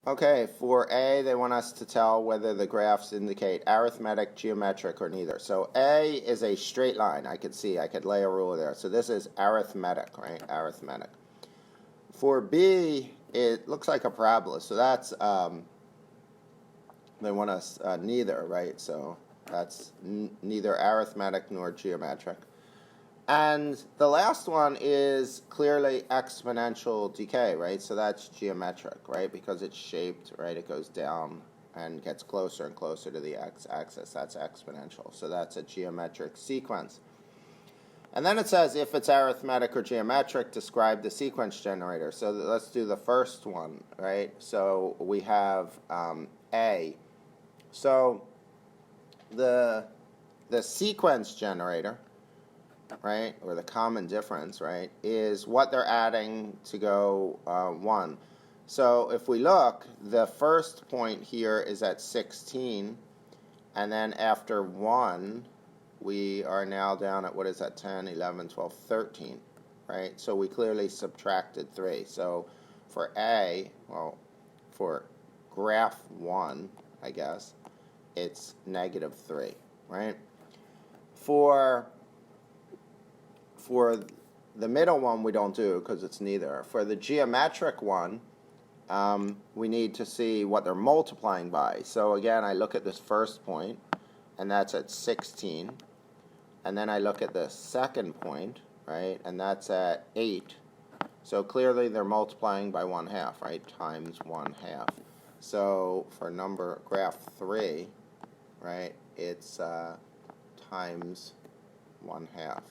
Okay, for A, they want us to tell whether the graphs indicate arithmetic, geometric, or neither. So A is a straight line. I could lay a ruler there. So this is arithmetic, right? Arithmetic. For B, it looks like a parabola. So that's, they want us neither, right? So that's neither arithmetic nor geometric. And the last one is clearly exponential decay, right? So that's geometric, right? Because it's shaped, right? It goes down and gets closer and closer to the x-axis. That's exponential. So that's a geometric sequence. And then it says if it's arithmetic or geometric, describe the sequence generator. So let's do the first one, right? So we have A. So the sequence generator, right, or the common difference, right, is what they're adding to go 1. So if we look, the first point here is at 16, and then after 1, we are now down at, what is that, 10, 11, 12, 13, right? So we clearly subtracted 3. So for A, well, for graph 1, I guess, it's negative 3, right? For the middle one, we don't do because it's neither. For the geometric one, we need to see what they're multiplying by. So again, I look at this first point, and that's at 16. And then I look at the second point, right, and that's at 8. So clearly they're multiplying by 1/2, right, times 1/2. So for graph 3, right, it's times 1/2.